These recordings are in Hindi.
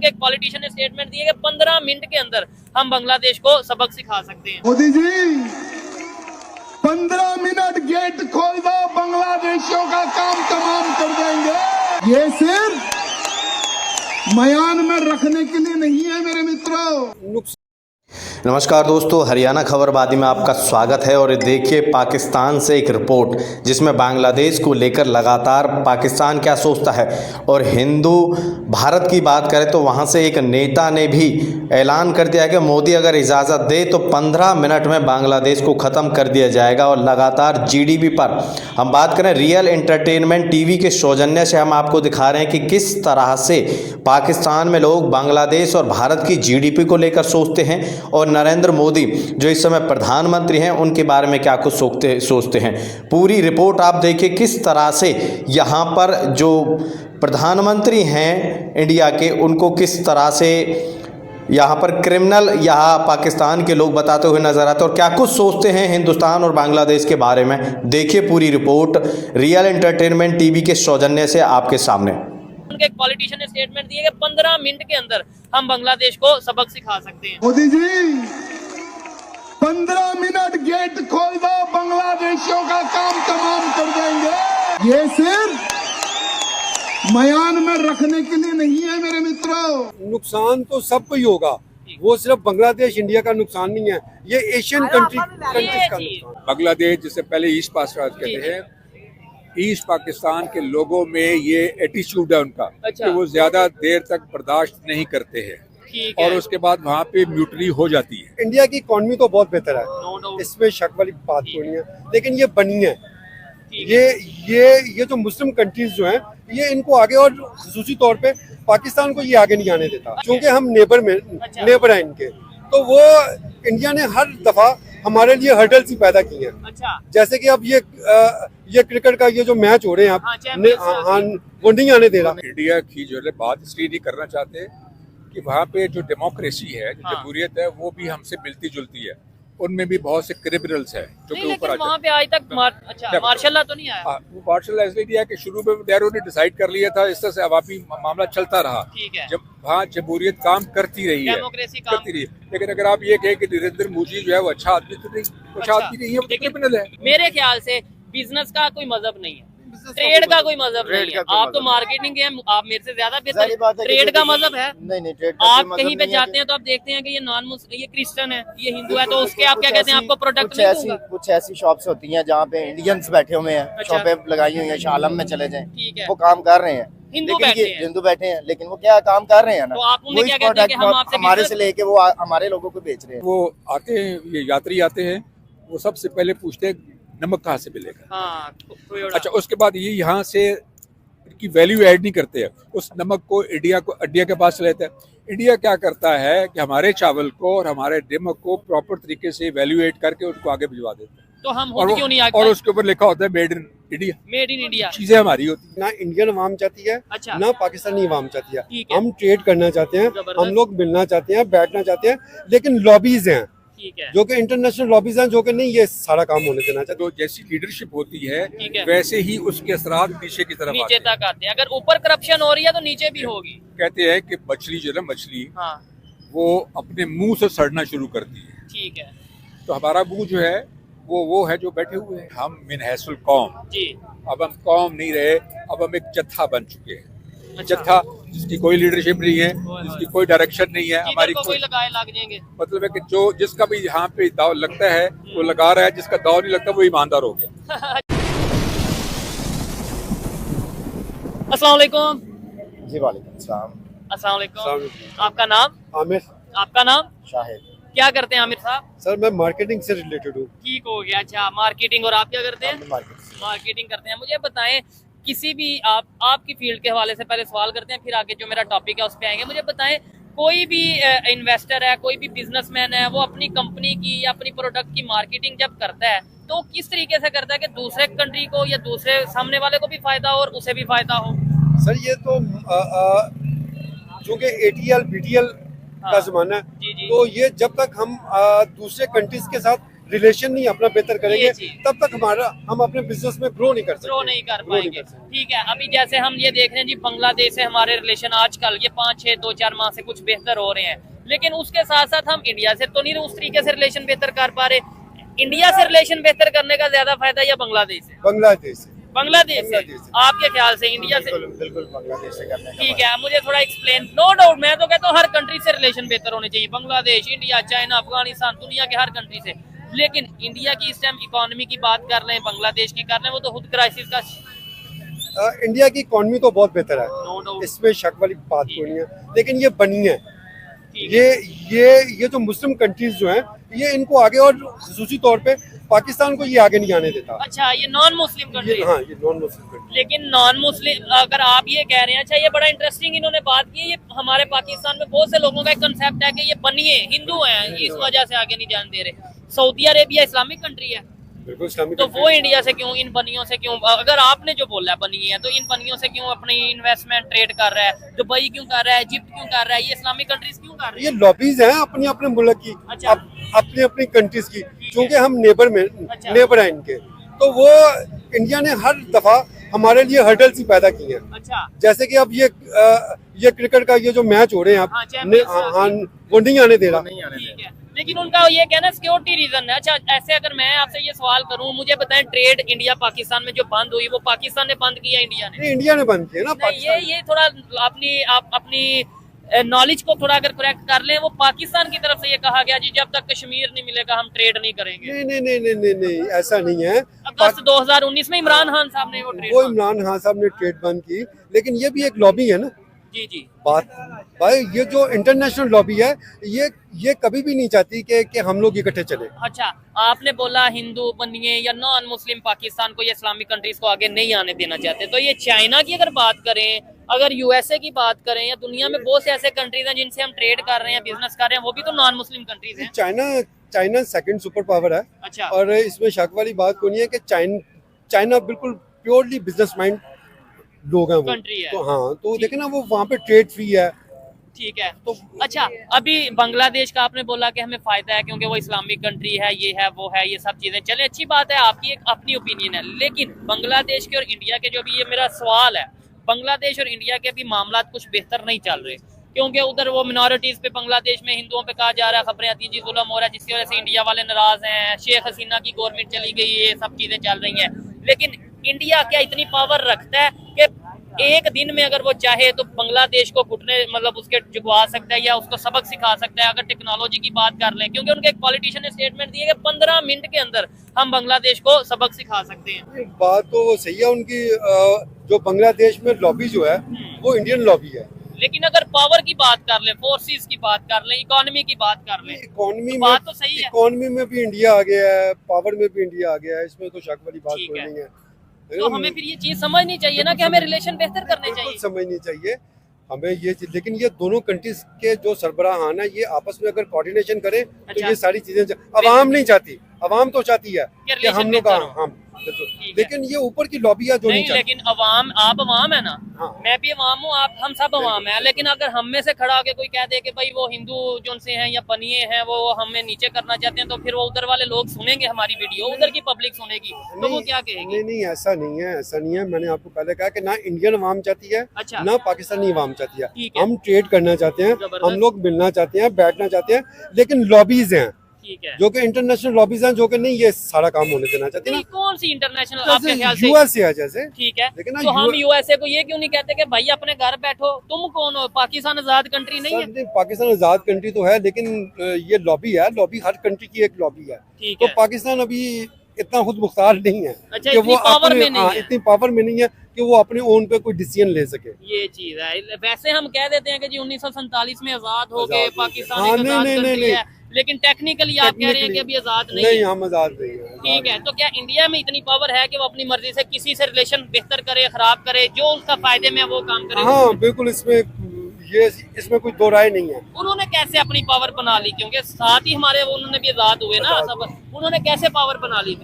उनके एक पॉलिटिशियन ने स्टेटमेंट दी है कि 15 मिनट के अंदर हम बांग्लादेश को सबक सिखा सकते हैं। मोदी जी 15 मिनट गेट खोल दो, बांग्लादेशियों का काम तमाम कर देंगे। ये सिर्फ म्यान में रखने के लिए नहीं है मेरे मित्रों। नमस्कार दोस्तों, हरियाणा खबरबादी में आपका स्वागत है। और देखिए पाकिस्तान से एक रिपोर्ट जिसमें बांग्लादेश को लेकर लगातार पाकिस्तान क्या सोचता है। और हिंदू भारत की बात करें तो वहां से एक नेता ने भी ऐलान कर दिया है कि मोदी अगर इजाज़त दे तो 15 मिनट में बांग्लादेश को ख़त्म कर दिया जाएगा। और लगातार जीडीपी पर हम बात करें, रियल एंटरटेनमेंट टीवी के सौजन्य से हम आपको दिखा रहे हैं कि किस तरह से पाकिस्तान में लोग बांग्लादेश और भारत की जीडीपी को लेकर सोचते हैं और नरेंद्र मोदी जो इस समय प्रधानमंत्री हैं उनके बारे में क्या कुछ सोचते हैं। पूरी रिपोर्ट आप देखिए किस तरह से यहाँ पर जो प्रधानमंत्री हैं इंडिया के उनको किस तरह से यहाँ पर क्रिमिनल यहाँ पाकिस्तान के लोग बताते हुए नजर आते हैं और क्या कुछ सोचते हैं हिंदुस्तान और बांग्लादेश के बारे में। देखिए पूरी रिपोर्ट रियल एंटरटेनमेंट टीवी के सौजन्य से आपके सामने। उनके एक पॉलिटिशियन ने स्टेटमेंट दी है कि 15 मिनट के अंदर हम बांग्लादेश को सबक सिखा सकते हैं। मोदी जी 15 मिनट गेट खोल दो, बांग्लादेशियों का काम तमाम कर देंगे। ये सिर्फ म्यान में रखने के लिए नहीं है मेरे मित्रों। नुकसान तो सबको ही होगा, वो सिर्फ बांग्लादेश इंडिया का नुकसान नहीं है, ये एशियन कंट्रीज का नुकसान। बांग्लादेश जिसे पहले ईस्ट पाकिस्तान कहते हैं, ईस्ट पाकिस्तान के लोगों में ये एटीट्यूड है उनका कि वो ज्यादा देर तक बर्दाश्त नहीं करते हैं और उसके बाद वहाँ पे म्यूटनी हो जाती है। इंडिया की इकोनॉमी तो बहुत बेहतर है, इसमें शक वाली बात तो नहीं है, लेकिन ये बनी है ये जो मुस्लिम कंट्रीज जो हैं ये इनको आगे, और खसूसी तौर पे पाकिस्तान को ये आगे नहीं आने देता क्योंकि हम नेबर हैं इनके। तो वो इंडिया ने हर दफा हमारे लिए हर्डल्स ही पैदा की हैं। जैसे कि अब ये क्रिकेट का ये जो मैच हो रहे हैं वो नहीं आने दे रहा। इंडिया की जो है बात इसलिए नहीं करना चाहते कि वहाँ पे जो डेमोक्रेसी है, जो जमहूरियत है, वो भी हमसे मिलती जुलती है। उनमें भी बहुत से क्रिमिनल्स हैं जो कि ऊपर वहाँ पे आज तक मार्शल लॉ तो नहीं आया। वो मार्शल लॉ इसलिए नहीं आया कि शुरू में नेहरू ने डिसाइड कर लिया था, इस तरह से अवामी मामला चलता रहा। जब वहाँ जमहूरियत काम करती रही है, लेकिन अगर आप ये कहें कि नरेंद्र मोदी जो है वो अच्छा आदमी तो नहीं, अच्छा आदमी नहीं है, वो क्रिमिनल है। मेरे ख्याल से बिजनेस का कोई मजहब नहीं है, ट्रेड का कोई मजहब नहीं है। आप तो मार्केटिंग के, आप मेरे से ज्यादा बेहतर। ट्रेड का मजहब है नहीं, आप कहीं पे जाते हैं तो आप देखते हैं कि ये नॉन मुस्लिम, ये क्रिश्चियन है, ये हिंदू है, तो उसके आप क्या कहते हैं, आपको प्रोडक्ट नहीं दूंगा। कुछ ऐसी शॉप्स होती हैं जहाँ पे इंडियंस बैठे हुए हैं, शॉपें लगाई हुई हैं, शालम में चले जाएं, वो काम कर रहे हैं, हिंदू बैठे हैं, लेकिन वो क्या काम कर रहे हैं ना, तो आप उन्हें क्या कहते हैं कि हम आपसे हमारे से लेके वो हमारे लोगों को बेच रहे हैं। वो आते हैं, ये यात्री आते हैं, वो सबसे पहले पूछते हैं नमक कहाँ से मिलेगा। अच्छा, उसके बाद ये यहाँ से की वैल्यू ऐड नहीं करते हैं, उस नमक को इंडिया के पास लेते हैं। इंडिया क्या करता है कि हमारे चावल को और हमारे नमक को प्रॉपर तरीके से वैल्यू ऐड करके उनको आगे भिजवा देते हैं। तो हम क्यों नहीं आगे? और उसके ऊपर लिखा होता है made in India. Made in India चीजें हमारी होती है। ना इंडियन अवाम चाहती है, ना पाकिस्तानी अवाम चाहती है। हम ट्रेड करना चाहते हैं, हम लोग मिलना चाहते हैं, बैठना चाहते हैं, लेकिन लॉबीज हैं जो कि इंटरनेशनल लॉबीज हैं जो कि नहीं ये सारा काम होने देना चाहते। तो जैसी लीडरशिप होती है वैसे ही उसके असरात नीचे की तरफ नीचे तक आते हैं। अगर ऊपर करप्शन हो रही है तो नीचे भी होगी। कहते हैं कि मछली जो है मछली वो अपने मुंह से सड़ना शुरू करती है। ठीक है, तो हमारा मुंह जो है वो है जो बैठे हुए हैं। हम मिनहसुल कौम जी, अब हम कौम नहीं रहे, अब हम एक जत्था बन चुके हैं। जत्था जिसकी कोई लीडरशिप नहीं है, जिसकी कोई डायरेक्शन नहीं है, हमारी कोई लगाए लग जाएंगे। मतलब है कि जो जिसका भी यहाँ पे दाव लगता है वो लगा रहा है, जिसका दाव नहीं लगता वो ईमानदार हो गया। अस्सलाम वालेकुम। जी वालेकुम सलाम। अस्सलाम वालेकुम। आपका नाम? आमिर। आपका नाम? शाहिद। क्या करते हैं आमिर साहब? सर मैं मार्केटिंग से रिलेटेड हूँ। ठीक हो गया। अच्छा, मार्केटिंग। और आप क्या करते हैं? मार्केटिंग करते हैं। मुझे बताएं, किसी भी आपकी फील्ड के हवाले से पहले सवाल करते हैं, फिर आगे जो मेरा टॉपिक है उस पे आएंगे। मुझे बताएं, कोई भी इन्वेस्टर है, कोई भी बिजनेसमैन है, वो अपनी कंपनी की या अपनी प्रोडक्ट की मार्केटिंग जब करता है तो किस तरीके से करता है कि दूसरे कंट्री को या दूसरे सामने वाले को भी फायदा हो और उसे भी फायदा हो? सर ये तो चूंकि ATL BTL का जमाना है, तो ये जब तक हम दूसरे कंट्रीज के साथ रिलेशन नहीं अपना बेहतर करेंगे तब तक हम अपने बिजनेस में ग्रो नहीं कर पाएंगे। ठीक है, अभी जैसे हम ये देख रहे हैं जी, बांग्लादेश से हमारे रिलेशन आजकल ये 5-6 2-4 माह से कुछ बेहतर हो रहे हैं, लेकिन उसके साथ साथ हम इंडिया से तो नहीं उस तरीके से रिलेशन बेहतर कर पा रहे। इंडिया से रिलेशन बेहतर करने का ज्यादा फायदा या बांग्लादेश से? बांग्लादेश से आपके ख्याल से? इंडिया से? बिल्कुल बांग्लादेश से करने का। ठीक है, मुझे थोड़ा एक्सप्लेन। नो डाउट, मैं तो कहता हूँ हर कंट्री से रिलेशन बेहतर होने चाहिए, बांग्लादेश, इंडिया, चाइना, अफगानिस्तान, दुनिया के हर कंट्री से। लेकिन इंडिया की इस टाइम इकोनॉमी की बात कर रहे हैं, बांग्लादेश की कर रहे हैं, वो तो खुद क्राइसिस का। इंडिया की इकोनॉमी तो बहुत बेहतर है, इसमें शक वाली बात कोई नहीं है, लेकिन ये बनी है ये जो मुस्लिम कंट्रीज जो हैं, ये इनको आगे और खसूसी तौर पे पाकिस्तान को ये आगे नहीं आने देता। अच्छा, ये नॉन मुस्लिम कंट्री? हाँ, ये नॉन मुस्लिम कंट्री। लेकिन नॉन मुस्लिम अगर आप ये कह रहे हैं, अच्छा ये बड़ा इंटरेस्टिंग इन्होंने बात की, ये हमारे पाकिस्तान में बहुत से लोगों का एक कंसेप्ट है कि ये बनिए हिंदू हैं, इस वजह से आगे नहीं जाने दे रहे। सऊदी अरेबिया इस्लामिक कंट्री है, बिल्कुल इस्लामिक, तो वो इंडिया से क्यों, इन बनियों से क्यों, अगर आपने जो बोला है बनिए है, तो इन बनियों से क्यों अपनी इन्वेस्टमेंट ट्रेड कर रहा है? दुबई क्यों कर रहा है, इजिप्ट क्यों कर रहा है, ये इस्लामिक कंट्रीज क्यों कर रही है? ये लॉबीज हैं अपने अपने मुल्क की, अच्छा। अपनी अपनी कंट्रीज की, क्योंकि हम नेबर हैं इनके, तो वो इंडिया ने हर दफा हमारे लिए हर्डल्स ही पैदा की हैं। अच्छा, जैसे कि अब ये क्रिकेट का ये जो मैच हो रहे हैं वो नहीं आने दे रहा। ठीक है, लेकिन उनका ये कहना सिक्योरिटी रीजन है। अच्छा, ऐसे अगर मैं आपसे ये सवाल करूं, मुझे बताएं ट्रेड इंडिया पाकिस्तान में जो बंद हुई, वो पाकिस्तान ने बंद किया, इंडिया ने? इंडिया ने बंद किया ना। ये थोड़ा अपनी नॉलेज को थोड़ा अगर करेक्ट कर लें, वो पाकिस्तान की तरफ से ये कहा गया जी जब तक कश्मीर नहीं मिलेगा हम ट्रेड नहीं करेंगे। नहीं, ऐसा नहीं है। अगस्त 2019 में इमरान खान साहब ने वो इमरान खान साहब ने ट्रेड बंद की, लेकिन ये भी एक लॉबी है ना। जी बात भाई, ये जो इंटरनेशनल लॉबी है, ये कभी भी नहीं चाहती कि हम लोग इकट्ठे चले। अच्छा, आपने बोला हिंदू बनिए या नॉन मुस्लिम पाकिस्तान को या इस्लामिक कंट्रीज को आगे नहीं आने देना चाहते, तो ये चाइना की अगर बात करें, अगर यूएसए की बात करें, या दुनिया में बहुत से ऐसे कंट्रीज हैं जिनसे हम ट्रेड कर रहे हैं, बिजनेस कर रहे हैं, वो भी तो नॉन मुस्लिम कंट्रीज हैं। चाइना सेकंड सुपर पावर है। अच्छा, और इसमें शक वाली बात कोई नहीं है कि चाइना बिल्कुल प्योरली बिजनेस माइंड लोग हैं वो, कंट्री है। तो हाँ, तो देखे ना, वो वहाँ पे ट्रेड फ्री है। ठीक है, तो अच्छा, अभी बांग्लादेश का आपने बोला कि हमें फायदा है क्योंकि वो इस्लामिक कंट्री है, ये है वो है, ये सब चीजें चले, अच्छी बात है, आपकी एक अपनी ओपिनियन है। लेकिन बांग्लादेश के और इंडिया के जो भी, ये मेरा सवाल है, बांग्लादेश और इंडिया के भी मामला कुछ बेहतर नहीं चल रहे, क्योंकि उधर वो मिनॉरिटीज पे, बांग्लादेश में हिंदुओं पे कहा जा रहा है, खबरें आती हैं जी जुल्म हो रहा है, जिसकी वजह से इंडिया वाले नाराज हैं, शेख हसीना की गवर्नमेंट चली गई, ये सब चीजें चल रही हैं। लेकिन इंडिया क्या इतनी पावर रखता है कि एक दिन में अगर वो चाहे तो बांग्लादेश को घुटने मतलब उसके झुकवा सकता है या उसको सबक सिखा सकता है? अगर टेक्नोलॉजी की बात कर लें, क्योंकि उनके एक पॉलिटिशियन ने स्टेटमेंट दी है कि 15 मिनट के अंदर हम बांग्लादेश को सबक सिखा सकते हैं। बात तो वो सही है उनकी। जो बांग्लादेश में लॉबी जो है वो इंडियन लॉबी है। लेकिन अगर पावर की बात कर ले, फोर्सेस की बात कर ले, इकोनॉमी की बात कर ले, इकोनॉमी तो बात तो सही है। इकोनॉमी में भी इंडिया आ गया है, पावर में भी इंडिया आ गया है, इसमें तो शक वाली बात कोई नहीं है। तो हमें फिर ये चीज समझनी चाहिए ना कि हमें रिलेशन बेहतर करने चाहिए। समझनी चाहिए हमें ये चीज, लेकिन ये दोनों कंट्रीज के जो सरबराहान है, ये आपस में अगर कोऑर्डिनेशन करें तो ये सारी चीजें, अवाम नहीं चाहती, अवाम तो चाहती है कि हम लोग हम, लेकिन ये ऊपर की लॉबी है जो नहीं चाहती। लेकिन अवाम, आप अवाम है ना, हाँ। मैं भी अवाम हूँ, आप हम सब अवाम है, लेकिन अगर हम में से खड़ा होकर कोई कह दे कि भाई वो हिंदू जो से हैं या बनिए हैं वो हमें नीचे करना चाहते हैं, तो फिर वो उधर वाले लोग सुनेंगे हमारी वीडियो, उधर की पब्लिक सुनेगी, तो वो क्या कहेगी? नहीं, ऐसा नहीं है, ऐसा नहीं है। मैंने आपको पहले कहा कि ना इंडियन अवाम चाहती है, अच्छा, ना पाकिस्तानी अवाम चाहती है। हम ट्रेड करना चाहते हैं, हम लोग मिलना चाहते हैं, बैठना चाहते हैं, लेकिन लॉबीज हैं जो कि इंटरनेशनल लॉबीज हैं, जो कि नहीं ये सारा काम होने देना चाहते हैं। कौन सी इंटरनेशनल आपके ख्याल से? यूएसए है जैसे, ठीक है, लेकिन तो हम यूएसए को ये क्यों नहीं कहते कि भाई अपने घर बैठो? तुम कौन हो? पाकिस्तान आजाद कंट्री नहीं है? पाकिस्तान आजाद कंट्री तो है, लेकिन ये लॉबी है, लॉबी हर कंट्री की एक लॉबी है। तो पाकिस्तान अभी इतना खुद मुख्तार नहीं है कि वो इतनी पावर में नहीं है कि वो अपने ओन पे कोई डिसीजन ले सके। ये चीज है। वैसे हम कह देते हैं कि जी 1947 में आजाद हो गए, पाकिस्तान नहीं, लेकिन टेक्निकली आप कह रहे हैं कि अभी आजाद नहीं है। हम आजाद नहीं है। ठीक है, तो क्या इंडिया में इतनी पावर है कि वो अपनी मर्जी से किसी से रिलेशन बेहतर करे, खराब करे, जो उसका फायदे में वो काम करे? हाँ बिल्कुल, इसमें कोई दो राय नहीं है। उन्होंने कैसे अपनी पावर बना ली? क्योंकि साथ ही हमारे उन्होंने भी आजाद हुए ना सब, उन्होंने कैसे पावर बना ली?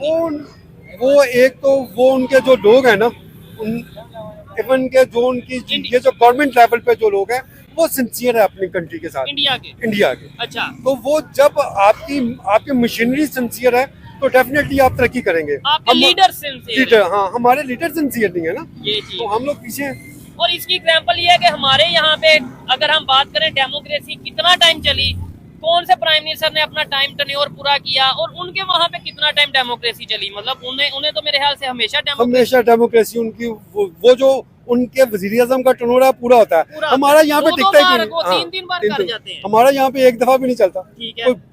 वो एक तो वो उनके जो लोग हैं ना, इवन के जो उनकी ये जो गवर्नमेंट लेवल पे जो लोग हैं, वो सिंसियर है अपनी कंट्री के साथ, इंडिया के। अच्छा, तो वो जब आपकी मशीनरी सिंसियर है तो डेफिनेटली आप तरक्की करेंगे। आपके लीडर हाँ, हमारे लीडर सिंसियर नहीं है ना, ये तो हम लोग पीछे हैं। और इसकी एग्जांपल ये है कि हमारे यहाँ पे अगर हम बात करें डेमोक्रेसी कितना टाइम चली, कौन से प्राइम मिनिस्टर ने अपना टाइम टर्न्योर पूरा किया, और उनके वहाँ पे कितना टाइम डेमोक्रेसी चली, मतलब उन्हें तो मेरे ख्याल से हमेशा डेमोक्रेसी उनकी वो जो उनके वज़ीर आज़म का टर्नओवर है पूरा होता है, हमारा यहाँ पे टिकता ही नहीं। 3 बार कर जाते हैं, हमारा यहाँ पे एक दफा भी नहीं चलता।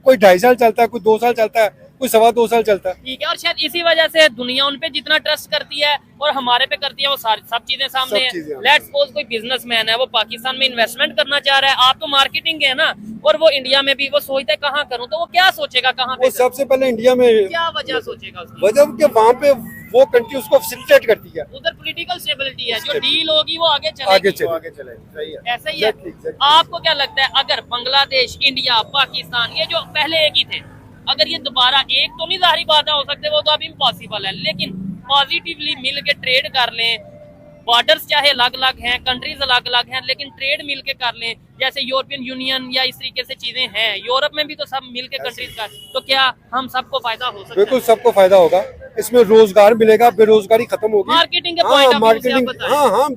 कोई 2.5 साल चलता है, कोई 2 साल चलता है, कोई 2.25 साल चलता है। ठीक है, और शायद इसी वजह से दुनिया उन पे जितना ट्रस्ट करती है और हमारे पे करती है, वो सारी सब चीजें सामने है। लेट्स सपोज कोई बिजनेसमैन है, वो पाकिस्तान में इन्वेस्टमेंट करना चाह रहा है, आप तो मार्केटिंग के है ना, और वो इंडिया में भी वो सोचता है कहाँ करूँ, तो वो क्या सोचेगा, कहाँ पे? सबसे पहले इंडिया में क्या वजह सोचेगा उसकी? वजह कि वहाँ पे वो कंट्री उसको फैसिलिटेट करती है, उधर पॉलिटिकल स्टेबिलिटी है, जो डील होगी वो आगे चले। ऐसा ही है। आपको क्या लगता है अगर बांग्लादेश, इंडिया, पाकिस्तान ये जो पहले एक ही थे, अगर ये दोबारा एक तो नहीं, जाहिर बात है हो सकते वो तो अब इम्पॉसिबल है, लेकिन पॉजिटिवली मिल के ट्रेड कर लें, बॉर्डर्स चाहे अलग अलग हैं, कंट्रीज अलग अलग हैं, लेकिन ट्रेड मिल के कर लें, जैसे यूरोपियन यूनियन या इस तरीके से चीजें हैं, यूरोप में भी तो सब मिल के कंट्रीज का, तो क्या हम सबको फायदा हो सकता है? बिल्कुल सबको फायदा होगा, इसमें रोजगार मिलेगा, बेरोजगारी खत्म होगी। मार्केटिंग के पॉइंट ऑफ व्यू से आप बताएं। हाँ,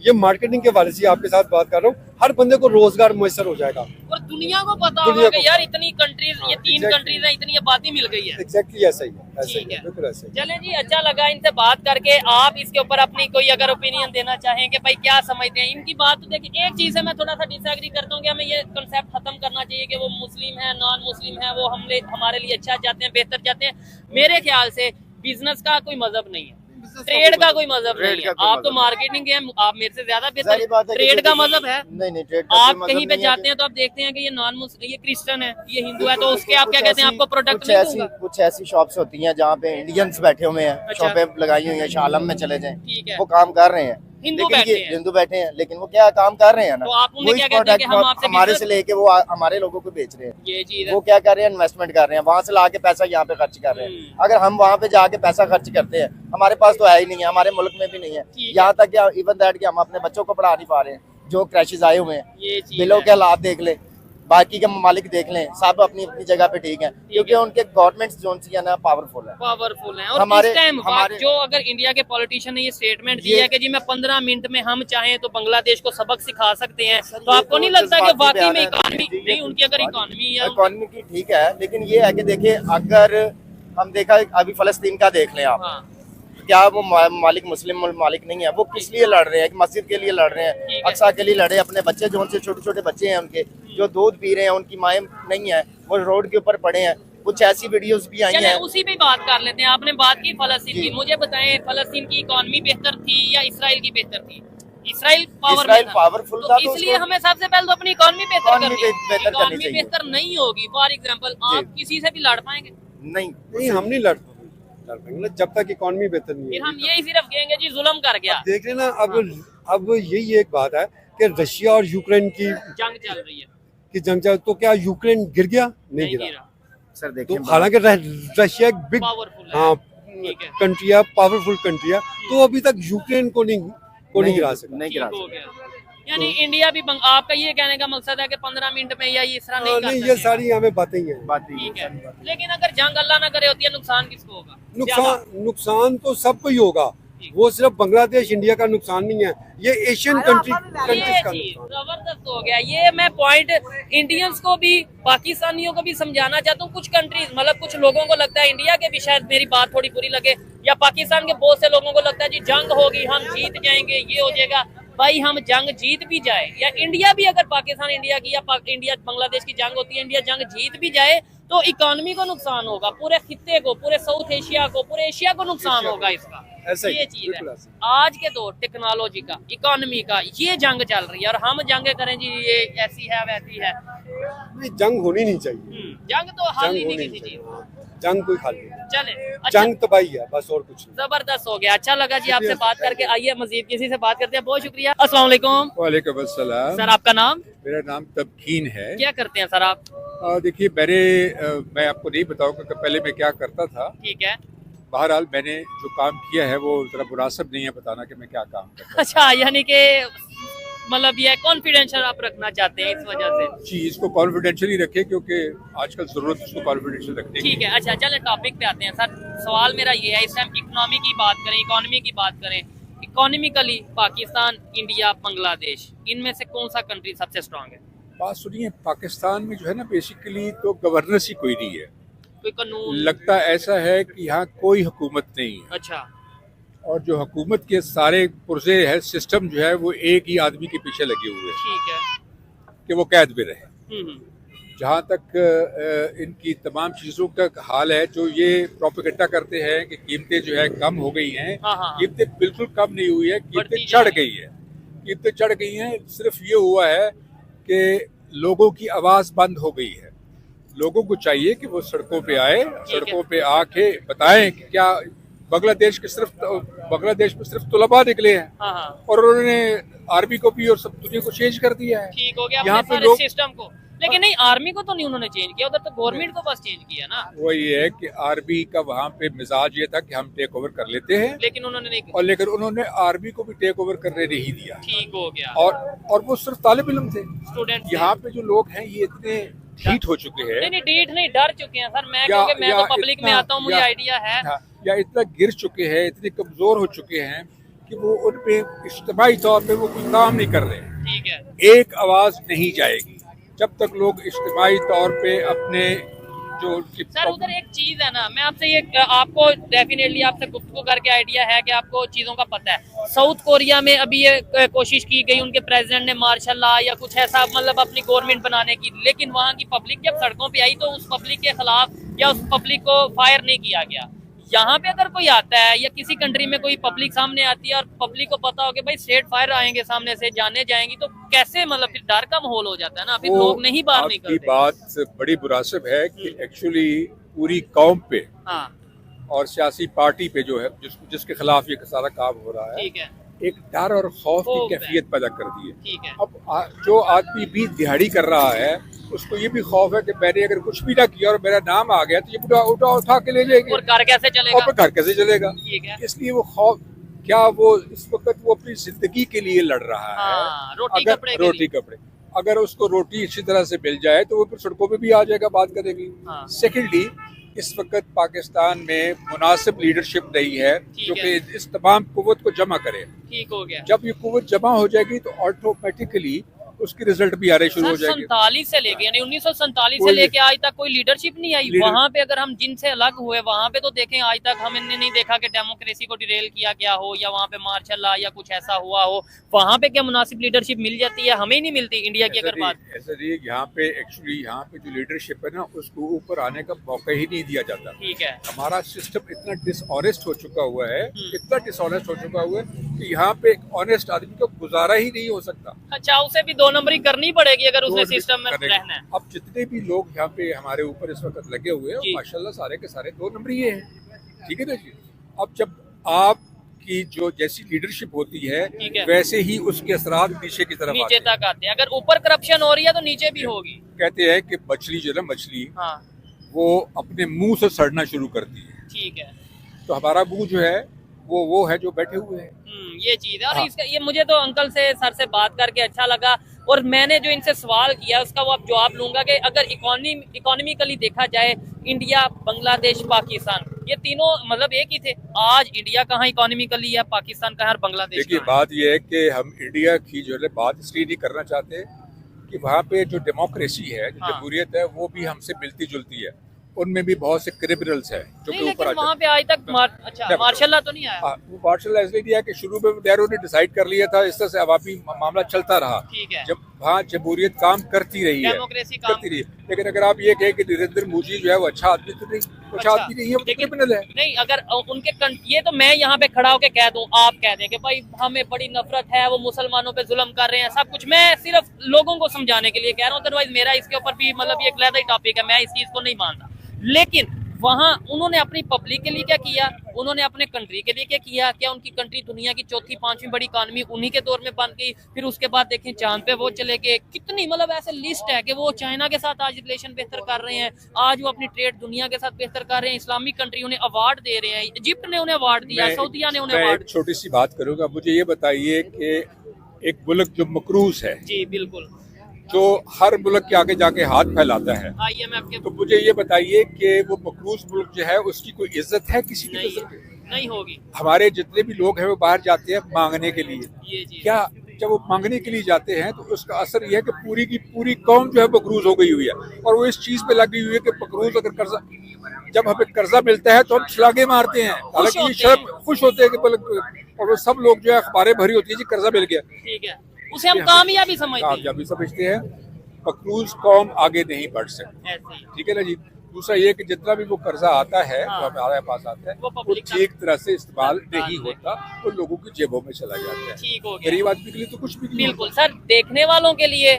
ये मार्केटिंग के वाले से आपके साथ बात कर रहा हूँ, हर बंदे को रोजगार मुयसर हो जाएगा, और दुनिया को पता होगा कि यार इतनी कंट्रीज, ये 3 कंट्रीज हैं, इतनी आबादी मिल गई है। एग्जैक्टली ऐसा ही है, बिल्कुल ऐसा ही। चलें जी, अच्छा लगा इनसे बात करके। आप इसके ऊपर अपनी कोई अगर ओपिनियन देना चाहें कि भाई क्या समझते हैं इनकी बात, तो देखिए एक चीज है मैं थोड़ा सा डिसएग्री करता हूँ कि हमें ये कंसेप्ट खत्म करना चाहिए कि वो मुस्लिम है, नॉन मुस्लिम है, वो हमारे लिए अच्छा चाहते हैं, बेहतर चाहते हैं। मेरे ख्याल से बिजनेस का कोई मजहब नहीं है, ट्रेड का कोई मजहब नहीं है। आप तो मार्केटिंग के हैं, आप मेरे से ज्यादा बेहतर, ट्रेड का मजहब है। नहीं, ट्रेड आप कहीं पे जाते हैं तो आप देखते हैं कि ये नॉन मुस्लिम, ये क्रिश्चियन है, ये हिंदू है, तो उसके आप क्या कहते हैं, आपको प्रोडक्ट नहीं दूंगा। कुछ ऐसी शॉप्स होती हैं जहाँ पे इंडियंस बैठे हुए हैं, शॉपें लगाई हुई हैं, शालम में चले जाएं, ठीक है, वो काम कर रहे हैं, हिंदू बैठे हैं, लेकिन वो क्या काम कर रहे हैं ना, तो आप उन्हें क्या कहते हैं कि हम आपसे हमारे से लेके वो हमारे लोगों को बेच रहे हैं, ये चीज वो क्या कर रहे हैं, इन्वेस्टमेंट कर रहे हैं, वहाँ से लाके पैसा यहाँ पे खर्च कर रहे हैं। अगर हम वहाँ पे जाके पैसा खर्च करते हैं, हमारे पास तो है ही नहीं है, हमारे मुल्क में भी नहीं है, यहाँ तक कि इवन दैट कि हम अपने बच्चों को पढ़ा नहीं पा रहे हैं, जो क्रैशेज आए हुए हैं, बिलों के हालात देख ले, बाकी के ममालिक देख लें, सब अपनी अपनी जगह पे ठीक है, क्योंकि उनके गवर्नमेंट जो सी है ना पावरफुल है। और हमारे जो अगर इंडिया के पॉलिटिशियन ने ये स्टेटमेंट दिया है कि जी मैं 15 मिनट में हम चाहें तो बांग्लादेश को सबक सिखा सकते हैं, तो आपको नहीं लगता कि वाकई में इकोनॉमी नहीं उनकी, अगर इकोनॉमी की ठीक है, लेकिन ये है कि देखिए अगर हम देखा अभी फलस्तीन का देख लें आप, क्या वो मालिक मुस्लिम मालिक नहीं है, वो किस लिए लड़ रहे हैं, मस्जिद के लिए लड़ रहे हैं, अक्सा के लिए लड़े, अपने बच्चे जो उनसे छोटे छोटे बच्चे हैं उनके जो दूध पी रहे हैं, उनकी माएँ नहीं है, वो रोड के ऊपर पड़े हैं, कुछ ऐसी वीडियोस भी आई हैं। उसी पे बात कर लेते हैं, आपने बात की फलस्तीन की, मुझे बताएं फलस्तीन की इकोनॉमी बेहतर थी या इसराइल की बेहतर थी? इसराइल पावरफुल था, तो इसलिए हमें सबसे पहले तो अपनी इकोनॉमी बेहतर करनी चाहिए। इकोनॉमी बेहतर नहीं होगी, फॉर एग्जांपल आप किसी से भी लड़ पाएंगे? नहीं, हम नहीं लड़ पाएंगे जब तक इकोनॉमी बेहतर नहीं है। फिर हम यही सिर्फ कहेंगे जी जुल्म कर गया। देख लेना, अब यही एक बात है कि रशिया और यूक्रेन की जंग चल रही है, तो क्या यूक्रेन गिर गया? नहीं गिरा सर, देखिए तो हालांकि रशिया एक बिग कंट्री है, पावरफुल कंट्री है, तो अभी तक यूक्रेन को नहीं गिरा सका। यानी इंडिया भी आपका ये कहने का मकसद है कि 15 मिनट में या इस तरह नहीं, ये सारी हमें बातें ही हैं। ठीक है, लेकिन अगर जंग अल्लाह ना करे होती है, नुकसान किसको होगा? नुकसान तो सबको ही होगा, वो सिर्फ बांग्लादेश इंडिया का नुकसान नहीं है, ये एशियन कंट्रीज का जबरदस्त हो गया। ये मैं पॉइंट इंडियंस को भी, पाकिस्तानियों को भी समझाना चाहता हूँ। कुछ कंट्रीज, मतलब कुछ लोगों को लगता है, इंडिया के भी शायद मेरी बात थोड़ी बुरी लगे, या पाकिस्तान के बहुत से लोगों को लगता है जी जंग होगी, हम जीत जाएंगे, ये हो जाएगा। भाई हम जंग जीत भी जाए, या इंडिया भी, अगर पाकिस्तान इंडिया की या इंडिया बांग्लादेश की जंग होती है, इंडिया जंग जीत भी जाए तो इकोनॉमी को नुकसान होगा, पूरे खित्ते को, पूरे साउथ एशिया को, पूरे एशिया को नुकसान होगा इसका। ये चीज है आज के दौर टेक्नोलॉजी का, इकोनॉमी का, ये जंग चल रही है, और हम जंग करें जी ये ऐसी है वैसी है। जंग होनी नहीं चाहिए, जंग तो हाल ही नहीं किसी चीज, जंग कोई खाली चले, जंग तबाही है बस, और कुछ नहीं। जबरदस्त हो गया, अच्छा लगा जी आपसे बात करके। आइए मजीद किसी से बात करते हैं, बहुत शुक्रिया। अस्सलाम वालेकुम। वालेकुम अस्सलाम। सर आपका नाम? मेरा नाम तबकीन है। क्या करते हैं सर आप? देखिए मैं आपको नहीं बताऊंगा कि पहले मैं क्या करता था। ठीक है, बहरहाल मैंने जो काम किया है वो जरा मुनासिब नहीं है बताना कि मैं क्या काम करता। अच्छा, यानी कि मतलब ये कॉन्फिडेंशियल आप रखना चाहते हैं इस वजह से? जी, इसको कॉन्फिडेंशियल ही रखें क्योंकि आजकल जरूरत है इसको कॉन्फिडेंशियल रखने की। ठीक है, अच्छा चले टॉपिक पे आते हैं सर। सवाल मेरा ये है, इस टाइम इकोनॉमी की बात करें, इकोनॉमी की बात करें, इकोनॉमिकली पाकिस्तान, इंडिया, बांग्लादेश, इनमें से कौन सा कंट्री सबसे स्ट्रांग है? बात सुनिए, पाकिस्तान में जो है ना बेसिकली तो गवर्नेंस ही कोई नहीं है, कोई कानून? लगता ऐसा है कि यहाँ कोई हुकूमत नहीं है। अच्छा। और जो हुकूमत के सारे पुर्जे है, सिस्टम जो है वो एक ही आदमी के पीछे लगे हुए हैं। ठीक है। कि वो कैद में रहे। हम्म। जहाँ तक इनकी तमाम चीज़ों का हाल है, जो ये प्रोपेगेंडा करते हैं कि कीमतें जो है कम हो गई हैं, हाँ। कीमतें बिल्कुल कम नहीं हुई है, कीमतें बढ़ती चढ़ जा गई है। कीमतें चढ़ गई हैं, सिर्फ ये हुआ है कि लोगों की आवाज़ बंद हो गई है। लोगों को चाहिए कि वो सड़कों पे आए, सड़कों पे आके बताएं कि क्या बांग्लादेश में सिर्फ तुलबा निकले हैं। हाँ। और उन्होंने आर्मी को भी और सब दुनिया को चेंज कर दिया है। ठीक हो गया यहाँ अपने पे सारे लोग सिस्टम को, लेकिन नहीं आर्मी को तो नहीं उन्होंने चेंज किया, उधर तो गवर्नमेंट को बस चेंज किया ना। वो ये है कि आर्मी का वहाँ पे मिजाज ये था कि हम टेक ओवर कर लेते हैं, लेकिन उन्होंने नहीं। और लेकिन उन्होंने आर्मी को भी टेक ओवर करने नहीं दिया। ठीक हो गया। और वो सिर्फ तालिब इल्म थे। स्टूडेंट यहाँ पे जो लोग हैं ये इतने ढीठ हो चुके हैं, नहीं ढीठ नहीं, डर चुके हैं सर। मैं क्योंकि मैं तो पब्लिक में आता हूँ, मुझे आइडिया है। या इतना गिर चुके हैं, इतने कमजोर हो चुके हैं कि वो उन पे इज्तिमाई तौर पे वो कोई काम नहीं कर रहे। ठीक है। एक आवाज नहीं जाएगी जब तक लोग इज्तिमाई तौर पे अपने जो सर उधर एक चीज है ना, मैं आपसे ये आपको डेफिनेटली आपसे गुफ्तगू करके आइडिया है कि आपको चीजों का पता है। साउथ कोरिया में अभी ये कोशिश की गई, उनके प्रेसिडेंट ने मार्शल लॉ या कुछ ऐसा मतलब अपनी गवर्नमेंट बनाने की, लेकिन वहाँ की पब्लिक जब सड़कों पे आई तो उस पब्लिक के खिलाफ या उस पब्लिक को फायर नहीं किया गया। यहाँ पे अगर कोई आता है या किसी कंट्री में कोई पब्लिक सामने आती है और पब्लिक को पता हो कि भाई स्ट्रेट फायर आएंगे सामने से, जाने जाएंगी, तो कैसे मतलब फिर डर का माहौल हो जाता है ना, फिर लोग नहीं बाहर निकलते। आपकी बात बड़ी मुनासिब है कि एक्चुअली पूरी कौम पे और सियासी पार्टी पे जो है जिसके खिलाफ ये सारा काम हो रहा है, ठीक है, एक डर और खौफ की कैफियत पैदा कर दी है। ठीक है। अब जो आदमी भी दिहाड़ी कर रहा है उसको ये भी खौफ है कि मैंने अगर कुछ भी ना किया और मेरा नाम आ गया तो ये उठा के ले जाएंगे, और घर कैसे चलेगा, और घर कैसे चलेगा। ठीक है। इसलिए वो खौफ, क्या वो इस वक्त वो अपनी जिंदगी के लिए लड़ रहा है, रोटी कपड़े अगर उसको रोटी अच्छी तरह से मिल जाए तो वो फिर सड़कों पे भी आ जाएगा, बात करेगी। सेकेंडली, इस वक्त पाकिस्तान में मुनासिब लीडरशिप नहीं है जो कि इस तमाम कुव्वत को जमा करे। ठीक हो गया। जब ये कुव्वत जमा हो जाएगी तो ऑटोमेटिकली उसकी रिजल्ट भी आने शुरू हो जाएगी। 47 से लेके यानी 1947 से लेके आज तक कोई लीडरशिप नहीं आई वहाँ पे। अगर हम जिनसे अलग हुए वहाँ पे तो देखें, आज तक हमने नहीं देखा कि डेमोक्रेसी को डिरेल किया गया हो या वहाँ पे मार्शल लॉ या कुछ ऐसा हुआ हो। वहाँ पे क्या मुनासिब लीडरशिप मिल जाती है? हमें नहीं मिलती इंडिया की अगर बात। ऐसा नहीं, यहाँ पे एक्चुअली यहाँ पे जो लीडरशिप है ना उसको ऊपर आने का मौका ही नहीं दिया जाता। ठीक है। हमारा सिस्टम इतना डिसऑनेस्ट हो चुका हुआ है, इतना डिसऑनेस्ट हो चुका हुआ है कि यहाँ पे एक ऑनेस्ट आदमी को गुजारा ही नहीं हो सकता। अच्छा, उसे भी 2 नंबरी करनी पड़ेगी अगर उसने सिस्टम में रहना है। अब जितने भी लोग यहाँ पे हमारे ऊपर इस वक्त लगे हुए हैं माशाल्लाह सारे के सारे 2 नंबरी हैं। ठीक है ना जी। अब जब आपकी जो जैसी लीडरशिप होती है वैसे ही उसके असरात नीचे की तरफ नीचे तक आते हैं। अगर ऊपर करप्शन हो रही है तो नीचे भी होगी। कहते हैं कि मछली जो है मछली वो अपने मुंह से सड़ना शुरू करती है। ठीक है। तो हमारा मुंह जो है वो है जो बैठे हुए हैं। ये चीज है। और इसका ये मुझे तो अंकल से सर से बात करके अच्छा लगा, और मैंने जो इनसे सवाल किया उसका वो अब जवाब लूंगा कि अगर इकोनॉमिकली देखा जाए, इंडिया, बांग्लादेश, पाकिस्तान, ये तीनों मतलब एक ही थे। आज इंडिया कहाँ इकोनॉमिकली है, पाकिस्तान कहाँ, बांग्लादेश। देखिए बात ये है कि हम इंडिया की जो है बात इसलिए नहीं करना चाहते कि वहाँ पे जो डेमोक्रेसी है, जो जमहूरियत है, वो भी हमसे मिलती जुलती है। उनमें भी बहुत से क्रिमिनल्स हैं जो कि ऊपर वहाँ पे आज तक मार्शल लॉ तो नहीं आया। वो मार्शल लॉ इसलिए दिया कि शुरू में नेहरू ने डिसाइड कर लिया था, इस तरह से अवामी मामला चलता रहा। ठीक है। जब वहाँ जमहूरियत काम करती रही है, करती रही। लेकिन अगर आप ये कहें कि नरेंद्र मोदी जो है वो अच्छा आदमी तो नहीं, अच्छा आदमी नहीं है, वो क्रिमिनल है। नहीं, अगर उनके ये तो मैं यहाँ पे खड़ा होकर कह दूं, आप कह दें कि भाई हमें बड़ी नफरत है, वो मुसलमानों पे जुल्म कर रहे हैं, सब कुछ मैं सिर्फ लोगों को समझाने के लिए कह रहा हूँ। अदरवाइज मेरा इसके ऊपर भी मतलब ये एक अलग ही टॉपिक है, मैं इस चीज को नहीं मानता। लेकिन वहाँ उन्होंने अपनी पब्लिक के लिए क्या किया, उन्होंने अपने कंट्री के लिए क्या किया? क्या उनकी कंट्री दुनिया की 4थी 5वीं बड़ी इकॉनमी उन्हीं के दौर में बन गई? फिर उसके बाद देखें चांद पे वो चले गए। कितनी मतलब ऐसे लिस्ट है कि वो चाइना के साथ आज रिलेशन बेहतर कर रहे हैं, आज वो अपनी ट्रेड दुनिया के साथ बेहतर कर रहे हैं, इस्लामिक कंट्री उन्हें अवार्ड दे रहे हैं, इजिप्ट ने उन्हें अवार्ड दिया, सऊदिया ने उन्हें अवार्ड। छोटी सी बात करूंगा, मुझे ये बताइए कि एक मुल्क जो मकरूज है, जी बिल्कुल, जो हर मुल्क के आगे जाके हाथ फैलाता है, IMF के तो मुझे ये बताइए कि वो मकरूज मुल्क जो है उसकी कोई इज्जत है किसी की? नहीं होगी। हमारे जितने भी लोग हैं वो बाहर जाते हैं मांगने के लिए, ये जी क्या जब वो मांगने के लिए जाते हैं तो उसका असर ये है कि पूरी की पूरी कौम जो है मकरूज हो गई हुई है, और वो इस चीज पे लगी हुई है कि मकरूज अगर कर्जा, जब हमें कर्जा मिलता है तो हम छलांगे मारते हैं, हालांकि ये शर्म खुश होते हैं कि और वो सब लोग जो है अखबारें भरी होती है जी कर्जा मिल गया, ठीक है, उसे हम कामयाबी समझते हैं। कामयाबी समझते हैं। मकरूज कौम आगे नहीं बढ़ सकती, ऐसे ही। ठीक है ना जी। दूसरा ये कि जितना भी वो कर्जा आता है हाँ। जो हमारे पास आता है वो वो पब्लिक का- ठीक तरह से इस्तेमाल हाँ, नहीं होता, वो लोगों की जेबों में चला जाता है। ठीक हो गया। गरीब आदमी के लिए तो कुछ भी नहीं बिल्कुल सर, देखने वालों के लिए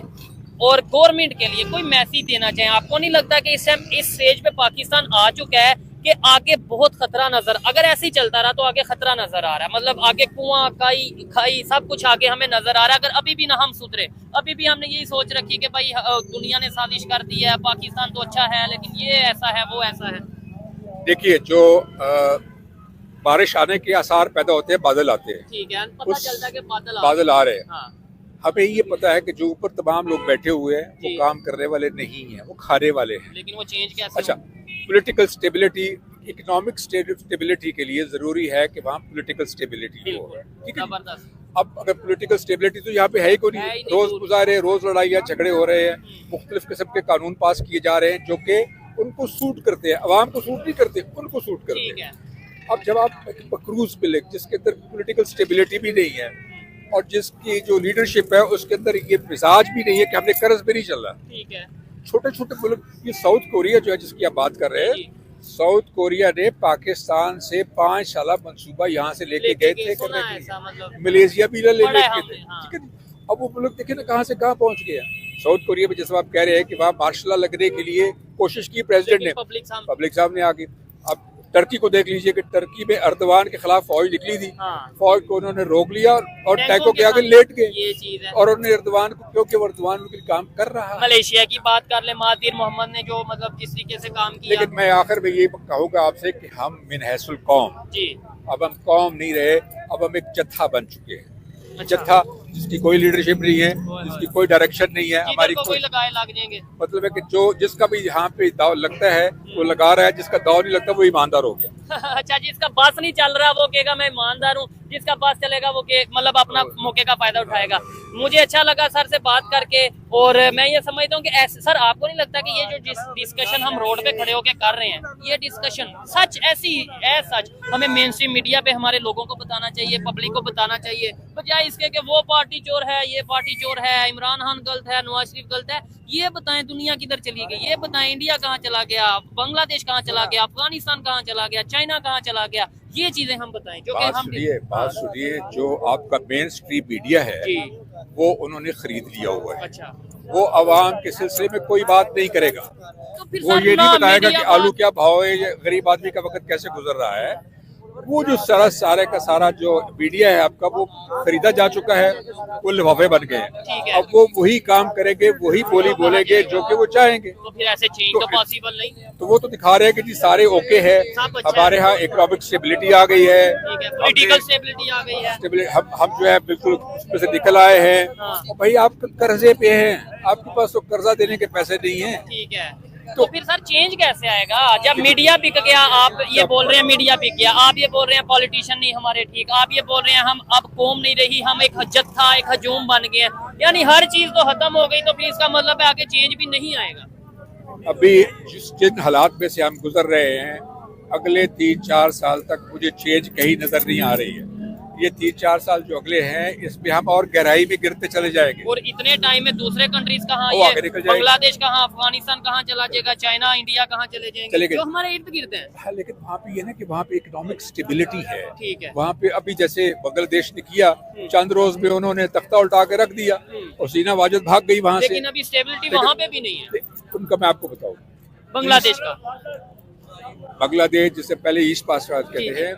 और गवर्नमेंट के लिए कोई मैसेज देना चाहें? आपको नहीं लगता कि इस स्टेज पे पाकिस्तान आ चुका है कि आगे बहुत खतरा नजर, अगर ऐसे ही चलता रहा तो आगे खतरा नजर आ रहा है, मतलब आगे कुआं खाई सब कुछ आगे हमें नजर आ रहा है। अगर अभी भी ना हम सुधरे, अभी भी हमने यही सोच रखी कि भाई दुनिया ने साजिश कर दी है, पाकिस्तान तो अच्छा है लेकिन ये ऐसा है वो ऐसा है। देखिए, जो बारिश आने के आसार पैदा होते हैं, बादल आते हैं, ठीक है, पता चलता है कि बादल आ रहे हैं। हाँ, हमें ये पता है कि जो ऊपर तमाम लोग बैठे हुए हैं वो जी। काम करने वाले नहीं हैं, वो खाने वाले हैं। लेकिन वो चेंज कैसे अच्छा, पॉलिटिकल स्टेबिलिटी, इकोनॉमिक स्टेबिलिटी के लिए जरूरी है कि वहाँ पॉलिटिकल स्टेबिलिटी हो, बिल्कुल, ठीक है। जबरदस्त। अब अगर पॉलिटिकल स्टेबिलिटी तो यहाँ पे है ही कोई है ही नहीं, नहीं, रोज दूर। गुजारे, रोज लड़ाइयाँ झगड़े हो रहे हैं, मुख्तलिफ किस्म के कानून पास किए जा रहे हैं जो कि उनको सूट करते हैं, अवाम को सूट नहीं करते, उनको सूट करते ठीक हैं। है, अब जब आप मकरूज मिल्क जिसके अंदर पॉलिटिकल स्टेबिलिटी भी नहीं है और जिसकी जो लीडरशिप है उसके अंदर ये मिजाज भी नहीं है कि हमने कर्ज पे नहीं चल रहा, ठीक है, छोटे छोटे मुल्क, ये साउथ कोरिया जो है जिसकी आप बात कर रहे हैं, जी। साउथ कोरिया ने पाकिस्तान से 5 साल मंसूबा यहाँ से लेके गए थे सुना करने है के ऐसा, लिए, मतलब मलेशिया भी ले पढ़ा है लेके हमने, थे, हाँ। ठीक है जी। अब वो मुल्क देखे ना कहाँ से कहाँ पहुँच गया। साउथ कोरिया में जैसे आप कह रहे हैं कि वहाँ मार्शल लॉ लगने के लिए कोशिश की प्रेसिडेंट ने, पब्लिक सामने आ गई। अब टर्की को देख लीजिए कि टर्की में अर्दवान के खिलाफ फौज निकली थी, हाँ। फौज को उन्होंने रोक लिया और टैंकों टैंकों के के आगे सामने, लेट गए, ये चीज है। और उन्होंने अर्दवान को, क्योंकि वो अर्दवान उनके लिए काम कर रहा है। मलेशिया की बात कर ले, महातीर मोहम्मद ने जो मतलब जिस तरीके से काम किया, लेकिन मैं आखिर में ये कहूँगा आपसे कि हम मिनहसुल कौम, जी अब हम कौम नहीं रहे, अब हम एक जत्था बन चुके हैं। अच्छा। जत्था जिसकी कोई लीडरशिप नहीं है, जिसकी कोई डायरेक्शन नहीं है, हमारी कोई लगाए लग जाएंगे। मतलब है कि जो जिसका भी यहाँ पे दाव लगता है वो लगा रहा है, जिसका दाव नहीं लगता वो ईमानदार हो गया। अच्छा, जिसका बस नहीं चल रहा वो कहेगा मैं ईमानदार हूँ, जिसका बस चलेगा वो मतलब अपना मौके का फायदा उठाएगा। मुझे अच्छा लगा सर से बात करके, और मैं ये समझता हूँ कि ऐसे सर आपको नहीं लगता कि ये जो डिस्कशन हम रोड पे खड़े होकर कर रहे हैं, ये डिस्कशन सच ऐसी है, सच हमें मेन स्ट्रीम मीडिया पे हमारे लोगों को बताना चाहिए, पब्लिक को बताना चाहिए, बजाय इसके कि वो पार्टी चोर है, ये पार्टी चोर है, इमरान खान गलत है, नवाज शरीफ गलत है। ये बताएं दुनिया किधर चली गई, ये बताएं इंडिया कहाँ चला गया, बांग्लादेश कहाँ चला गया, अफगानिस्तान कहाँ चला गया, चाइना कहाँ चला गया, ये चीजें हम बताएं जो कि हम बात सुनिए, जो आपका मेन स्ट्रीम मीडिया है जी। वो उन्होंने खरीद लिया हुआ है। अच्छा, वो अवाम के सिलसिले में कोई बात नहीं करेगा, तो फिर वो सर ये ना नहीं बताएगा कि मीडिया आलू क्या भाव है, ये गरीब आदमी का वक्त कैसे गुजर रहा है। वो जो सारे का सारा जो मीडिया है आपका वो खरीदा जा चुका है, वो लिफाफे बन गए ठीक हैं। है। अब वो वही काम करेंगे, वही बोली बोलेंगे जो कि वो चाहेंगे। तो फिर ऐसे चेंज तो पॉसिबल नहीं। तो वो तो दिखा रहे हैं कि जी सारे ओके है, सब अच्छा हमारे यहाँ इकोनॉमिक स्टेबिलिटी आ गई है, ठीक है, पॉलिटिकल स्टेबिलिटी आ गई है, हम जो है बिल्कुल उसमें से निकल आए हैं। हाँ। और भाई आप कर्जे पे हैं, आपके पास तो कर्जा देने के पैसे नहीं है। ठीक है। तो फिर सर चेंज कैसे आएगा जब मीडिया बिक गया? आप ये बोल रहे हैं मीडिया बिक गया, आप ये बोल रहे हैं पॉलिटिशियन नहीं हमारे ठीक, आप ये बोल रहे हैं हम अब कौम नहीं रही, हम एक जत्था एक हजूम बन गए, यानी हर चीज तो खत्म हो गई, तो फिर इसका मतलब है आगे चेंज भी नहीं आएगा। अभी जिन हालात में से हम गुजर रहे हैं, अगले 3-4 साल तक मुझे चेंज कहीं नजर नहीं आ रही है। ये 3-4 साल जो अगले हैं इसमें हम और गहराई में गिरते चले जाएंगे। और इतने टाइम में दूसरे कंट्रीज कहाँ, वो आगे निकल जाएंगे। बांग्लादेश कहाँ, अफगानिस्तान कहाँ चला जाएगा, चाइना इंडिया कहाँ चले जाएंगे, जो हमारे इर्द गिर्द हैं। हाँ, लेकिन वहाँ पे ये ना कि वहाँ पे इकोनॉमिक स्टेबिलिटी है। ठीक है। वहाँ पे अभी जैसे बांग्लादेश ने किया, चंद रोज में उन्होंने तख्ता उल्टा के रख दिया और सीना वाजिद भाग गई वहाँ से। लेकिन अभी स्टेबिलिटी वहाँ पे भी नहीं है। उनका मैं आपको बताऊँ, बांग्लादेश का, बांग्लादेश जिसे पहले ईस्ट पाकिस्तान कहते हैं,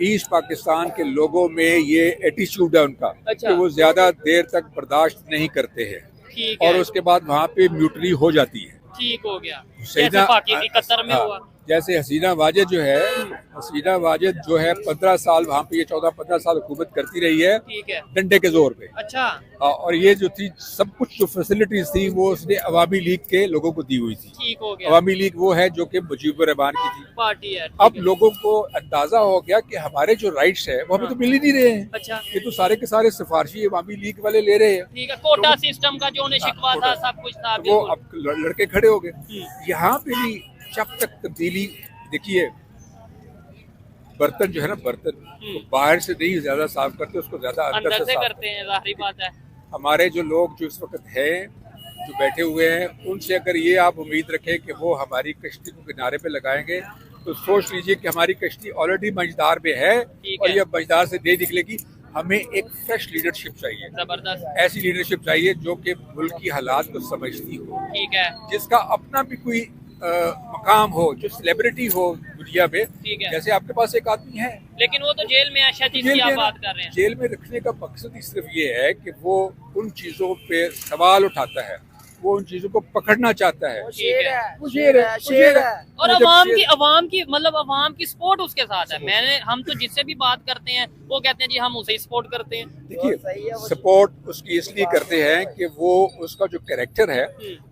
ईस्ट पाकिस्तान के लोगों में ये एटीट्यूड है उनका, अच्छा। कि वो ज्यादा देर तक बर्दाश्त नहीं करते हैं, ठीक है, और उसके बाद वहाँ पे म्यूटनी हो जाती है। ठीक हो गया, सही जैसे ना? पाकिस्तान 71 में हाँ। हुआ। जैसे हसीना वाजिद जो है 15 साल वहाँ पे, ये 14-15 साल हुकूमत करती रही है, ठीक है, डंडे के जोर पे। अच्छा, और ये जो थी सब कुछ जो फैसिलिटीज थी वो उसने अवामी लीग के लोगों को दी हुई थी। ठीक हो गया, अवामी लीग वो है जो कि मुजीबुर रहमान की थी, पार्टी है। अब लोगों को अंदाजा हो गया कि हमारे जो राइट्स है वो हमें तो मिल ही नहीं रहे हैं। अच्छा, ये तो सारे के सारे सिफारशी अवामी लीग वाले ले रहे हैं। ठीक है, कोटा सिस्टम का जो उन्हें शिकवा था, सब कुछ था, तो वो बिल्कुल। अब लड़के खड़े हो गए। यहाँ पे भी जब तक तब्दीली, देखिए बर्तन जो है ना, बर्तन तो बाहर से नहीं ज्यादा साफ करते, उसको ज्यादा अंदर से साफ करते हैं, जाहिर बात है। हमारे जो लोग जो इस वक्त हैं, जो बैठे हुए हैं, उनसे अगर ये आप उम्मीद रखें कि वो हमारी कश्ती को किनारे पे लगाएंगे, तो सोच लीजिए कि हमारी कश्ती ऑलरेडी मझदार में है और ये मझदार से नहीं निकलेगी। हमें एक फ्रेश लीडरशिप चाहिए, जबरदस्त, ऐसी लीडरशिप चाहिए जो कि मुल्क की हालात को समझती हो, ठीक है, जिसका अपना भी कोई मकाम हो, जो सेलिब्रिटी हो दुनिया में। ठीक है, जैसे आपके पास एक आदमी है, लेकिन वो तो जेल में है, शायद जिसकी आप बात कर रहे हैं। जेल में रखने का मकसद ही सिर्फ ये है कि वो उन चीजों पे सवाल उठाता है, वो उन चीजों को पकड़ना चाहता है। शेर है, वो शेर है। और अवाम की मतलब अवाम की सपोर्ट उसके साथ है। हम तो जिससे भी बात करते हैं वो कहते हैं जी हम उसे ही सपोर्ट करते हैं। देखिए, सपोर्ट उसकी इसलिए करते हैं कि वो उसका जो कैरेक्टर है,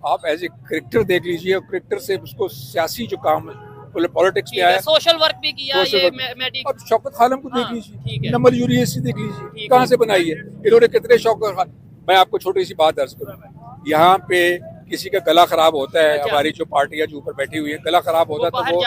आप एज ए कैरेक्टर देख लीजिए, और कैरेक्टर से उसको सियासी जो काम पॉलिटिक्स में आया, सोशल वर्क भी किया, अब शौकत खानम को देख लीजिए, नंबर यूनिवर्सिटी देख लीजिए, कहाँ से बनाई है इन्होंने, कितने शौकत खान। मैं आपको छोटी सी बात अर्ज करूँ, यहाँ पे किसी का गला खराब होता है, हमारी जो पार्टियां जो ऊपर बैठी हुई है, गला खराब होता है तो वो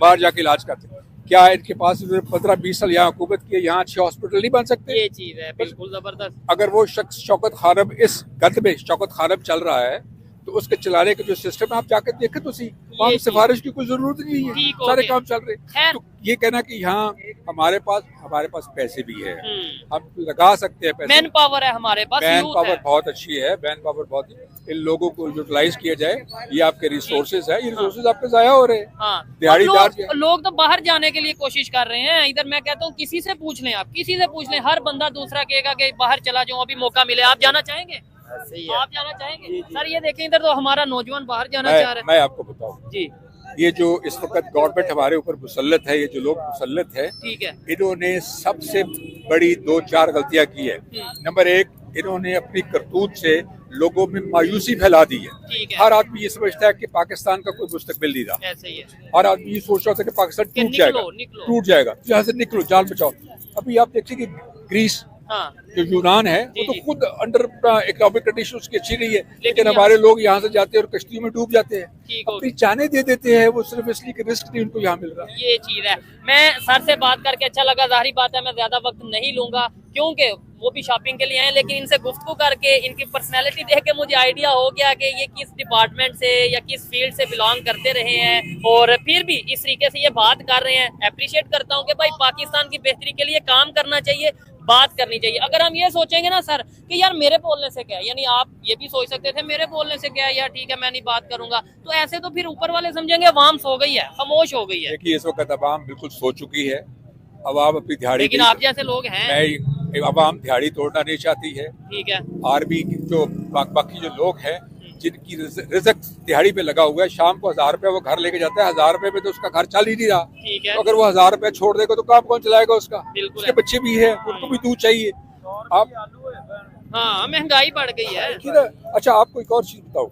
बाहर जाके इलाज करते हैं। क्या इनके पास 15-20 साल यहाँ हुकूमत की है, यहाँ अच्छे हॉस्पिटल नहीं बन सकते? ये चीज है, बिल्कुल जबरदस्त। अगर वो शख्स शौकत खानम, इस गद में शौकत खानम चल रहा है, तो उसके चलाने का जो सिस्टम है आप जाकर देखें तो सही, वहाँ सिफारिश की कोई जरूरत नहीं है, सारे काम चल रहे। तो ये कहना कि यहाँ हमारे पास पैसे भी है, हम लगा सकते हैं पैसे, मैन पावर है हमारे पास, मैन पावर बहुत अच्छी है, मैन पावर बहुत, इन लोगों को यूटिलाइज किया जाए। ये आपके रिसोर्सेज है, ये रिसोर्सेज आपके जाया हो रहे हैं। दिहाड़ीदार लोग तो बाहर जाने के लिए कोशिश कर रहे हैं। इधर मैं कहता हूँ किसी से पूछ लें, आप किसी से पूछ लें, हर बंदा दूसरा कहेगा कि बाहर चला जाऊँ, अभी मौका मिले। आप जाना चाहेंगे? आप जाना चाहेंगे? सर ये देखें, इधर तो हमारा नौजवान बाहर जाना चाह रहा है। मैं आपको बताऊं जी, ये जो इस वक्त गवर्नमेंट हमारे ऊपर मुसल्लत है, ये जो लोग मुसल्लत है, ठीक है, इन्होंने सबसे बड़ी 2-4 गलतियां की है। नंबर 1, इन्होंने अपनी करतूत से लोगों में मायूसी फैला दी है। हर आदमी ये समझता है कि पाकिस्तान का कोई मुस्तकबिल नहीं रहा, ऐसे ही है। हर आदमी ये सोच रहा था कि पाकिस्तान टूट जाएगा, यहाँ से निकलो, जान बचाओ। अभी आप देखिए कि ग्रीस, जो यूनान है, वो तो खुद अंडर इकोनॉमिक कंडीशन उसकी अच्छी नहीं है, लेकिन हमारे लोग यहाँ से जाते हैं और कश्तियों में डूब जाते हैं, अपनी जाने दे देते हैं, वो सिर्फ इसलिए कि रिस्क नहीं उनको यहाँ मिल रहा। ये चीज है। मैं सर से बात करके अच्छा लगा, जाहिर बात है मैं ज्यादा वक्त नहीं लूंगा क्योंकि वो भी शॉपिंग के लिए आए, लेकिन इनसे गुफ्तगू करके इनकी पर्सनैलिटी देख के मुझे आइडिया हो गया कि ये किस डिपार्टमेंट से या किस फील्ड से बिलोंग करते रहे हैं, और फिर भी इस तरीके से ये बात कर रहे हैं। अप्रिशिएट करता हूँ कि भाई पाकिस्तान की बेहतरी के लिए काम करना चाहिए, बात करनी चाहिए। अगर हम ये सोचेंगे ना सर कि यार मेरे बोलने से क्या है, यानी आप ये भी सोच सकते थे मेरे बोलने से क्या है, यार ठीक है मैं नहीं बात करूंगा, तो ऐसे तो फिर ऊपर वाले समझेंगे अवाम सो गई है, खामोश हो गई है। देखिए, इस वक्त अवाम बिल्कुल सो चुकी है, अवाम अपनी दिहाड़ी, लेकिन आप जैसे लोग हैं, अवाम दिहाड़ी तोड़ना नहीं चाहती है। ठीक है, आर्मी जो बाकी जो लोग हैं जिनकी रिज़्क दिहाड़ी पे लगा हुआ है, शाम को 1000 रुपया वो घर लेके जाता है, 1000 रुपए में तो उसका घर चल ही नहीं रहा। ठीक है, तो अगर वो 1000 रुपया छोड़ देगा तो काम कौन चलाएगा उसका? बिल्कुल, उसके बच्चे भी है, उनको भी दूध चाहिए। आप हाँ, महंगाई बढ़ गई है। अच्छा, आपको एक और चीज बताऊं,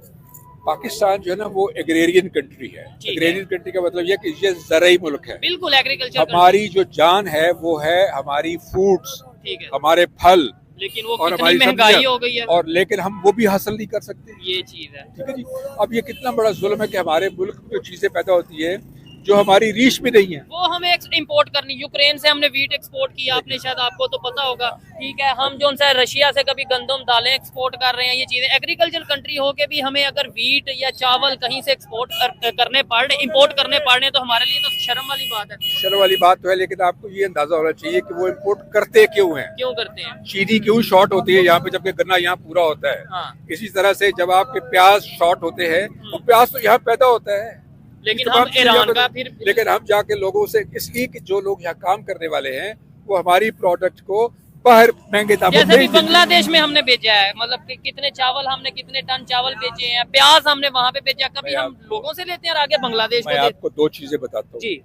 पाकिस्तान जो है ना वो एग्रेरियन कंट्री है। एग्रेरियन कंट्री का मतलब ये कि ये ज़राई मुल्क है, बिल्कुल एग्रीकल्चर। हमारी जो जान है वो है हमारी फ्रूट्स, ठीक है, हमारे फल, लेकिन वो और कितनी महंगाई हो गई है, और लेकिन हम वो भी हासिल नहीं कर सकते। ये चीज है। ठीक है जी। अब ये कितना बड़ा जुल्म है कि हमारे मुल्क में जो चीजें पैदा होती है जो हमारी रीच में नहीं है, वो हमें इंपोर्ट करनी। यूक्रेन से हमने वीट एक्सपोर्ट किया, आपने शायद आपको तो पता होगा। ठीक है, हम जो है रशिया से कभी गंदम दालें एक्सपोर्ट कर रहे हैं। ये चीजें एग्रीकल्चर कंट्री हो के भी हमें अगर वीट या चावल कहीं से एक्सपोर्ट करने पड़ रहे, इम्पोर्ट करने पड़ रहे, तो हमारे लिए तो शर्म वाली बात है। शर्म वाली बात तो है, लेकिन आपको ये अंदाजा होना चाहिए कि वो इम्पोर्ट करते क्यों हैं, क्यों करते हैं, चीनी क्यों शॉर्ट होती है यहाँ पे जबकि गन्ना यहाँ पूरा होता है। हाँ। इसी तरह से जब आपके प्याज शॉर्ट होते हैं तो प्याज तो यहाँ पैदा होता है, लेकिन हम ईरान का फिर, लेकिन हम जाके लोगों से, इसलिए कि जो लोग यहाँ काम करने वाले हैं वो हमारी प्रोडक्ट को बाहर महंगे दामों जैसे भी बेच देते हैं। बांग्लादेश में हमने बेचा है, मतलब कि कितने चावल हमने कितने टन चावल बेचे हैं, प्याज हमने वहाँ पे बेचा, कभी हम लोगों से लेते हैं और आगे बांग्लादेश को मैं देते आपको दो चीजें बताता हूँ। जी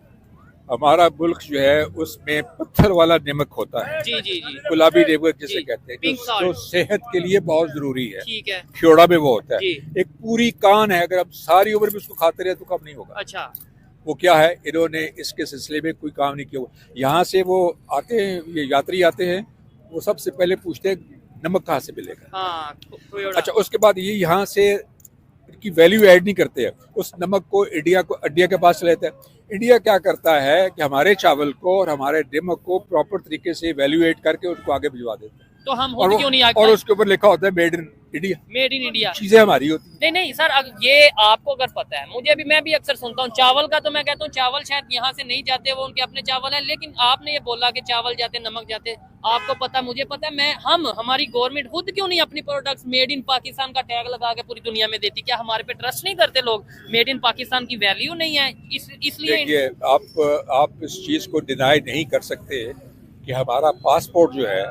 हमारा मुल्क जो है उसमें पत्थर वाला नमक होता है, जी जी जी गुलाबी नमक जिसे जी, कहते हैं, पिंक जो सॉल्ट। सेहत के लिए बहुत जरूरी है। ठीक है ख्योड़ा में वो होता है, जी। एक पूरी कान है, अगर आप सारी उम्र में उसको खाते रहे तो कम नहीं होगा। अच्छा वो क्या है, इन्होंने इसके सिलसिले में कोई काम नहीं किया हुआ। यहाँ से वो आते हैं, ये यात्री आते हैं, वो सबसे पहले पूछते हैं नमक कहाँ से मिलेगा। हाँ अच्छा, उसके बाद ये यहाँ से की वैल्यू ऐड नहीं करते हैं, उस नमक को इंडिया के पास लेते हैं। इंडिया क्या करता है कि हमारे चावल को और हमारे नमक को प्रॉपर तरीके से वैल्यू ऐड करके उनको आगे भिजवा देते हैं, तो हम और खुद क्यों नहीं आगे? और उसके ऊपर लिखा होता है made in India. Made in India चीजें हमारी होती हैं। नहीं नहीं सर, ये आपको अगर पता है, मुझे भी, मैं भी अक्सर सुनता हूँ चावल का, तो मैं कहता हूँ चावल शायद यहाँ से नहीं जाते, वो उनके अपने चावल हैं, लेकिन आपने ये बोला कि चावल जाते नमक जाते, आपको पता मुझे पता है, हमारी गवर्नमेंट खुद क्यों नहीं अपनी प्रोडक्ट्स मेड इन पाकिस्तान का टैग लगा के पूरी दुनिया में देती? क्या हमारे पे ट्रस्ट नहीं करते लोग? मेड इन पाकिस्तान की वैल्यू नहीं है इसलिए देखिए, आप इस चीज को डिनाई नहीं कर सकते कि हमारा पासपोर्ट जो है,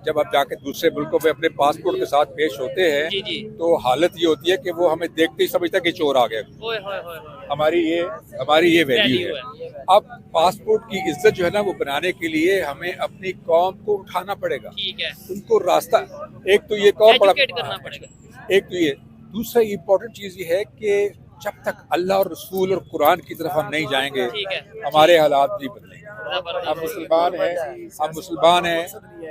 जब आप जाके दूसरे मुल्कों में अपने पासपोर्ट के साथ पेश होते हैं, जी जी तो हालत ये होती है कि वो हमें देखते ही समझता है कि चोर आ गया। ओए होए होए होए। हमारी ये वैल्यू है। अब पासपोर्ट की इज्जत जो है ना, वो बनाने के लिए हमें अपनी कौम को उठाना पड़ेगा, ठीक है, उनको रास्ता, एक तो ये कौम एजुकेट करना पड़ेगा। एक तो ये, दूसरा इम्पोर्टेंट चीज ये है कि जब तक अल्लाह और रसूल और कुरान की तरफ हम नहीं जाएंगे, ठीक है, हमारे हालात नहीं बदलेंगे। जबरदस्त। हम मुसलमान हैं,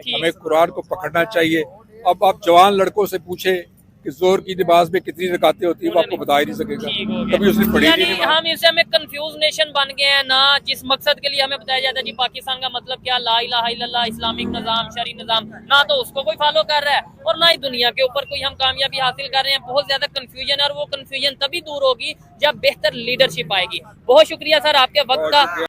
हमें कुरान को पकड़ना चाहिए। अब आप जवान लड़कों से पूछे कि जोर की नमाज में कितनी रकातें होती है, वो आपको बता ही नहीं सकेगा, ठीक हो गया। कभी उसने पढ़ी यानी नहीं। हम इससे हमें कंफ्यूज नेशन बन गए हैं ना, जिस मकसद के लिए हमें बताया जाता है जी पाकिस्तान का मतलब क्या, ला इलाहा इल्लल्लाह, इस्लामिक निज़ाम, शरी निज़ाम, ना तो उसको कोई फॉलो कर रहा है और ना ही दुनिया के ऊपर कोई हम कामयाबी हासिल कर रहे हैं। बहुत ज्यादा कंफ्यूजन है और वो कंफ्यूजन तभी दूर होगी जब बेहतर लीडरशिप आएगी। बहुत शुक्रिया सर आपके वक्त का।